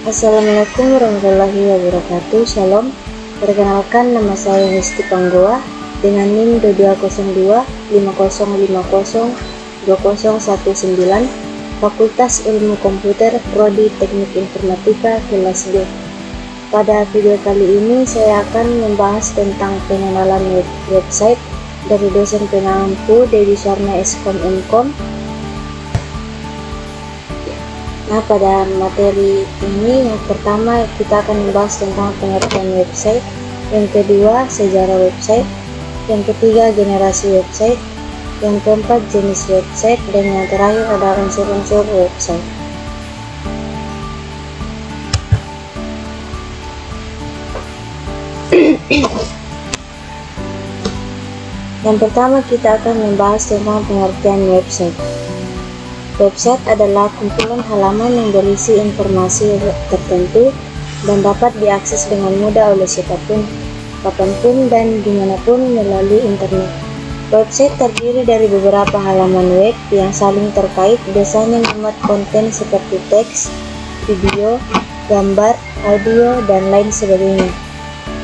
Assalamualaikum warahmatullahi wabarakatuh. Shalom. Perkenalkan, nama saya Misti Panggoa dengan NIM 220250502019, Fakultas Ilmu Komputer, Prodi Teknik Informatika, kelas B. Pada video kali ini saya akan membahas tentang pengenalan website dari dosen pengampu Dewi Sarna Eskom Mkom. Nah, pada materi ini yang pertama kita akan membahas tentang pengertian website, yang kedua sejarah website, yang ketiga generasi website, yang keempat jenis website, dan yang terakhir adalah unsur-unsur website. Yang pertama kita akan membahas tentang pengertian website. Website adalah kumpulan halaman yang berisi informasi tertentu dan dapat diakses dengan mudah oleh siapapun, kapanpun, dan dimanapun melalui internet. Website terdiri dari beberapa halaman web yang saling terkait, biasanya memuat konten seperti teks, video, gambar, audio, dan lain sebagainya.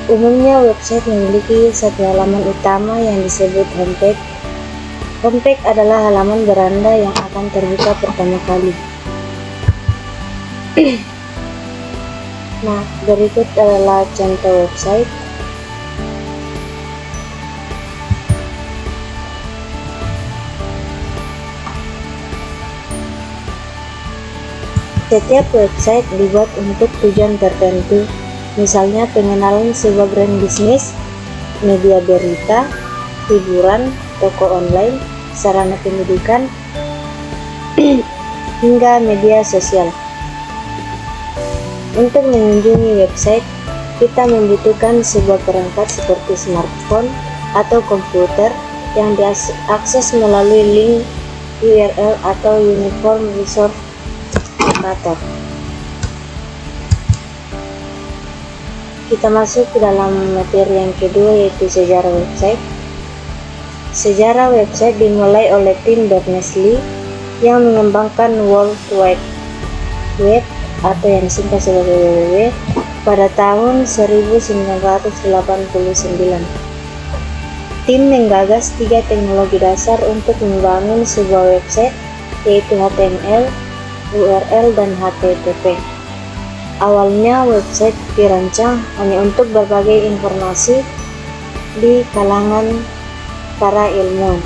Umumnya website memiliki satu halaman utama yang disebut homepage. Homepage adalah halaman beranda yang akan terbuka pertama kali. Nah, berikut adalah contoh website. Setiap website dibuat untuk tujuan tertentu, misalnya pengenalan sebuah brand bisnis, media berita, hiburan, toko online, sarana pendidikan, hingga media sosial. Untuk mengunjungi website, kita membutuhkan sebuah perangkat seperti smartphone atau komputer yang diakses melalui link URL atau Uniform Resource Locator. Kita masuk ke dalam materi yang kedua, yaitu sejarah website. Sejarah website dimulai oleh tim Berners-Lee yang mengembangkan World Wide Web atau yang disingkat sebagai WWW pada tahun 1989. Tim menggagas 3 teknologi dasar untuk membangun sebuah website, yaitu HTML, URL, dan HTTP. Awalnya website dirancang hanya untuk berbagai informasi di kalangan para ilmuwan.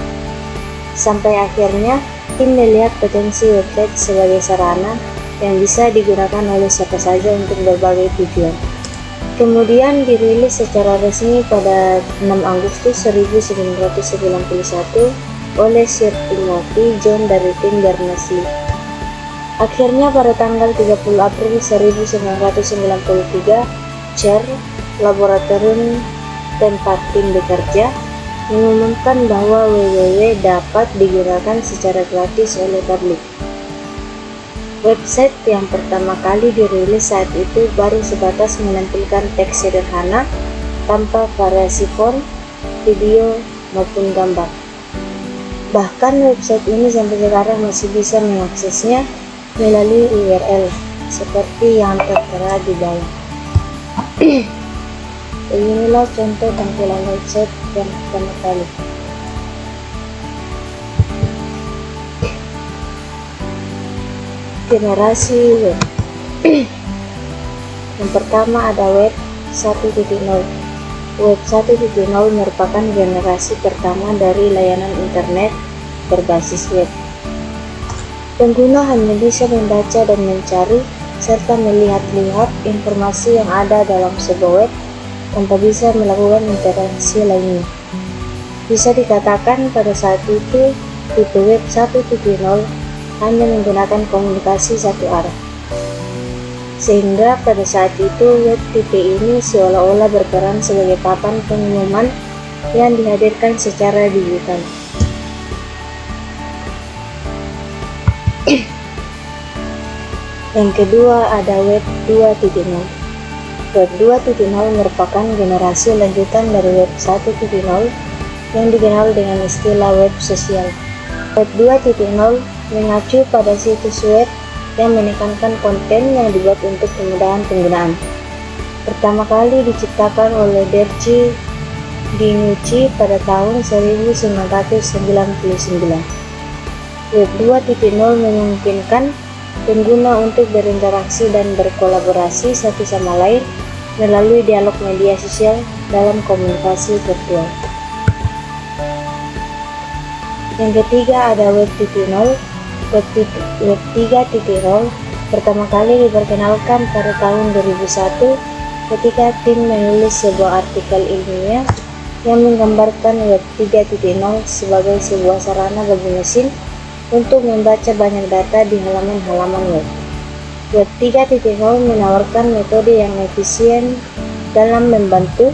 Sampai akhirnya tim melihat potensi website sebagai sarana yang bisa digunakan oleh siapa saja untuk berbagai tujuan. Kemudian dirilis secara resmi pada 6 Agustus 1991 oleh Sir Timothy John dari tim Berners-Lee. Akhirnya pada tanggal 30 April 1993, Chair Laboratorium tempat tim bekerja mengumumkan bahwa WWW dapat digunakan secara gratis oleh publik. Website yang pertama kali dirilis saat itu baru sebatas menampilkan teks sederhana tanpa variasi font, video, maupun gambar. Bahkan website ini sampai sekarang masih bisa mengaksesnya melalui URL seperti yang tertera di bawah. Inilah contoh tampilan website yang pertama kali. Generasi web. Yang pertama ada web 1.0. Web 1.0 merupakan generasi pertama dari layanan internet berbasis web. Pengguna hanya bisa membaca dan mencari serta melihat-lihat informasi yang ada dalam sebuah web tanpa bisa melakukan interaksi lainnya. Bisa dikatakan pada saat itu tipe web 1.0 hanya menggunakan komunikasi satu arah. Sehingga pada saat itu web tipe ini seolah-olah berperan sebagai papan pengumuman yang dihadirkan secara digital. Yang kedua ada web 2.0. Web 2.0 merupakan generasi lanjutan dari Web 1.0 yang dikenal dengan istilah web sosial. Web 2.0 mengacu pada situs web yang menekankan konten yang dibuat untuk kemudahan penggunaan. Pertama kali diciptakan oleh Derci Dinucci pada tahun 1999. Web 2.0 memungkinkan pengguna untuk berinteraksi dan berkolaborasi satu sama lain melalui dialog media sosial dalam komunikasi virtual. Yang ketiga ada Web 3.0. Web 3.0 pertama kali diperkenalkan pada tahun 2001 ketika tim menulis sebuah artikel ilmiah yang menggambarkan Web 3.0 sebagai sebuah sarana bagi mesin untuk membaca banyak data di halaman-halaman web. Web 3.0 menawarkan metode yang efisien dalam membantu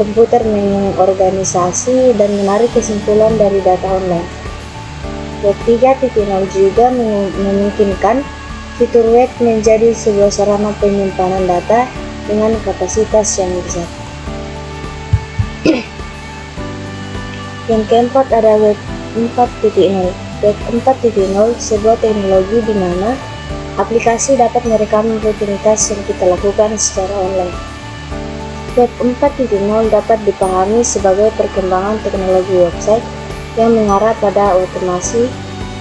komputer mengorganisasi dan menarik kesimpulan dari data online. Web 3.0 juga memungkinkan fitur web menjadi sebuah sarana penyimpanan data dengan kapasitas yang besar. Yang keempat ada Web 4.0. Web 4.0 sebuah teknologi di mana aplikasi dapat merekam rutinitas yang kita lakukan secara online. Web 4.0 dapat dipahami sebagai perkembangan teknologi website yang mengarah pada otomasi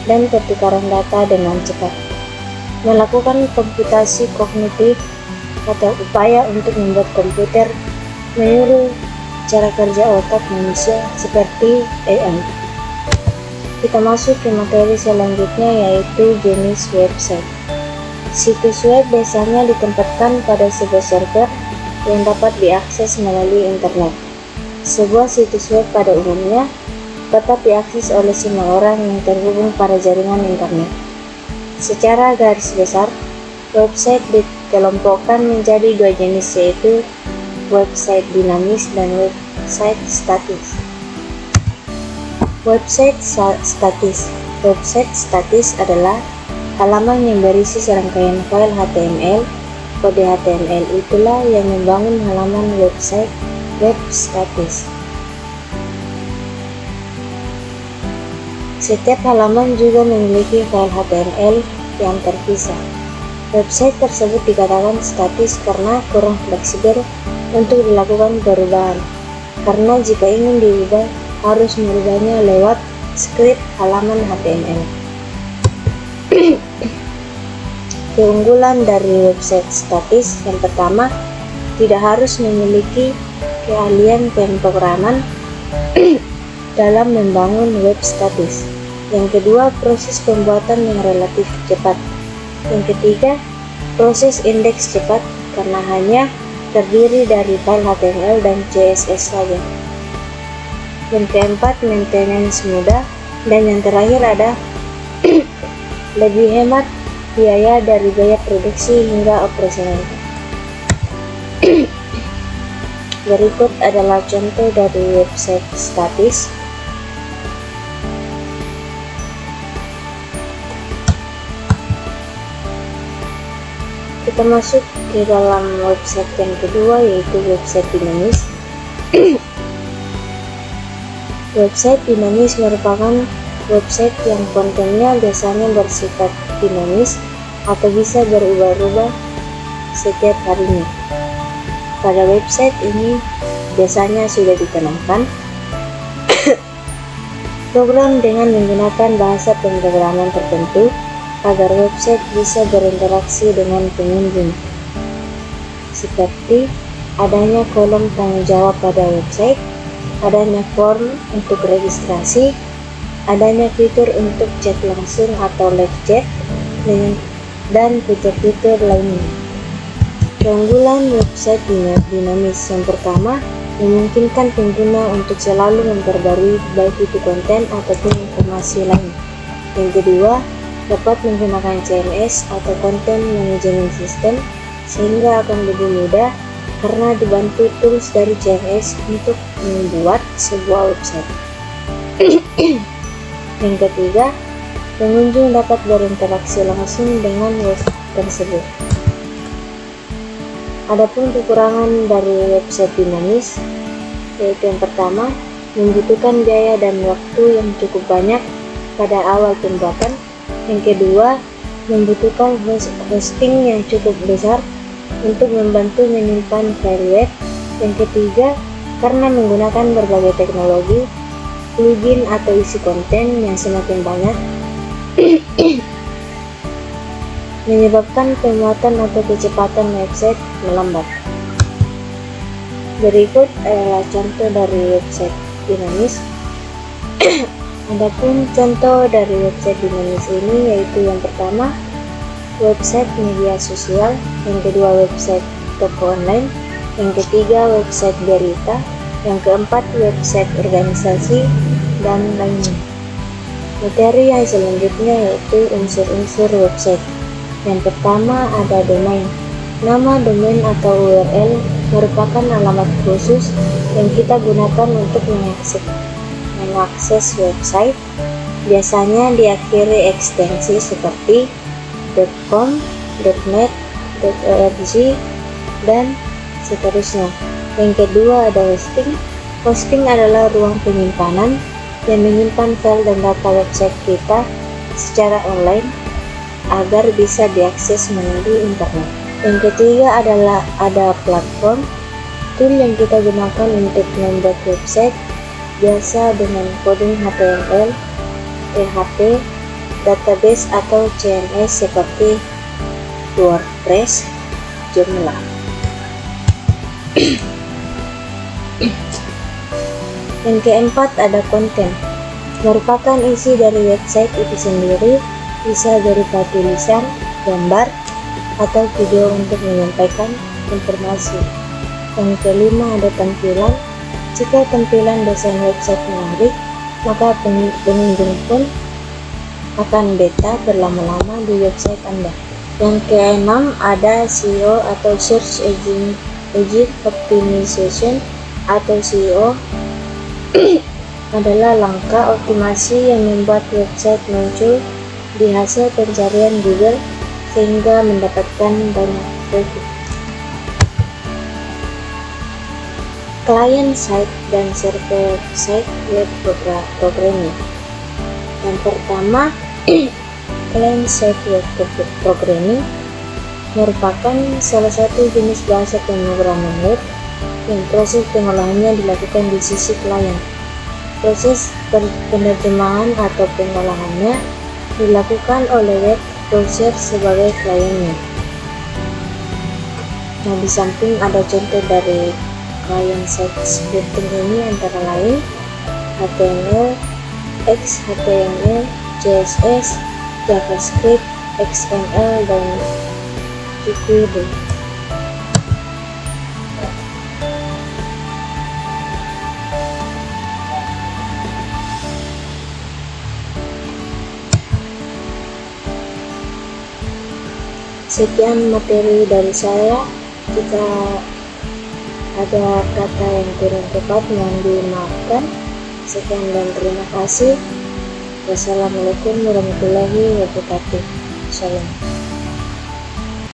dan pertukaran data dengan cepat, melakukan komputasi kognitif atau upaya untuk membuat komputer meniru cara kerja otak manusia seperti AI. Kita masuk ke materi selanjutnya, yaitu jenis website. Situs web biasanya ditempatkan pada sebuah server yang dapat diakses melalui internet. Sebuah situs web pada umumnya dapat diakses oleh semua orang yang terhubung pada jaringan internet. Secara garis besar, website dikelompokkan menjadi dua jenis, yaitu website dinamis dan website statis. Website statis. Website statis adalah halaman yang berisi serangkaian file HTML. Kode HTML itulah yang membangun halaman website web statis. Setiap halaman juga memiliki file HTML yang terpisah. Website tersebut dikatakan statis karena kurang fleksibel untuk dilakukan perubahan, karena jika ingin diubah harus merubahnya lewat script halaman HTML. Keunggulan dari website statis: yang pertama, tidak harus memiliki keahlian pemrograman dalam membangun web statis. Yang kedua, proses pembuatan yang relatif cepat. Yang ketiga, proses indeks cepat karena hanya terdiri dari file HTML dan CSS saja. Yang keempat, maintenance mudah. Dan yang terakhir ada lebih hemat biaya dari biaya produksi hingga operasional. Berikut adalah contoh dari website statis. Kita masuk ke dalam website yang kedua, yaitu website dinamis. Website dinamis merupakan website yang kontennya biasanya bersifat dinamis atau bisa berubah-ubah setiap harinya. Pada website ini biasanya sudah ditanamkan program dengan menggunakan bahasa pemrograman tertentu agar website bisa berinteraksi dengan pengunjung, seperti adanya kolom tanggung jawab pada website, adanya form untuk registrasi, adanya fitur untuk chat langsung atau live chat, dan fitur-fitur lainnya. Keunggulan website dinamis: yang pertama, memungkinkan pengguna untuk selalu memperbarui baik itu konten ataupun informasi lain. Yang kedua, dapat menggunakan CMS atau Content Management System, sehingga akan lebih mudah karena dibantu tools dari CMS untuk membuat sebuah website. Yang ketiga, pengunjung dapat berinteraksi langsung dengan web tersebut. Adapun kekurangan dari website dinamis, yaitu yang pertama, membutuhkan biaya dan waktu yang cukup banyak pada awal pembuatan. Yang kedua, membutuhkan hosting yang cukup besar untuk membantu menyimpan file web. Yang ketiga, karena menggunakan berbagai teknologi, plugin atau isi konten yang semakin banyak menyebabkan pemuatan atau kecepatan website melambat. Berikut adalah contoh dari website dinamis. Adapun contoh dari website dinamis ini yaitu yang pertama, website media sosial, yang kedua website toko online, yang ketiga website berita, yang keempat website organisasi, dan lainnya. Materi yang selanjutnya yaitu unsur-unsur website. Yang pertama ada domain. Nama domain atau URL merupakan alamat khusus yang kita gunakan untuk mengakses website. Biasanya diakhiri ekstensi seperti .com, .net, .org, dan seterusnya. Yang kedua ada hosting. Hosting adalah ruang penyimpanan yang menyimpan file dan data website kita secara online agar bisa diakses melalui internet. Yang ketiga adalah ada platform, tool yang kita gunakan untuk membuat website, biasa dengan coding HTML, PHP, database atau CMS seperti WordPress, Joomla. Yang keempat ada konten, merupakan isi dari website itu sendiri, bisa berupa tulisan, gambar, atau video untuk menyampaikan informasi. Yang kelima ada tampilan. Jika tampilan desain website menarik, maka pengunjung pun akan betah berlama-lama di website Anda. Yang keenam ada SEO atau Search Engine Optimization atau SEO adalah langkah optimasi yang membuat website muncul di hasil pencarian Google sehingga mendapatkan banyak traffic. Client side dan server side web programming. Yang pertama, client side web programming merupakan salah satu jenis bahasa pemrograman web yang proses pengolahannya dilakukan di sisi klien. Proses penerjemahan atau pengolahannya dilakukan oleh web browser sebagai kliennya. Nah, di samping ada contoh dari client side scripting ini antara lain HTML, XHTML, CSS, JavaScript, XML, dan jQuery. Sekian materi dari saya. Jika ada kata yang kurang tepat mohon dimaafkan. Sekian dan terima kasih. Wassalamualaikum warahmatullahi wabarakatuh. Shalom.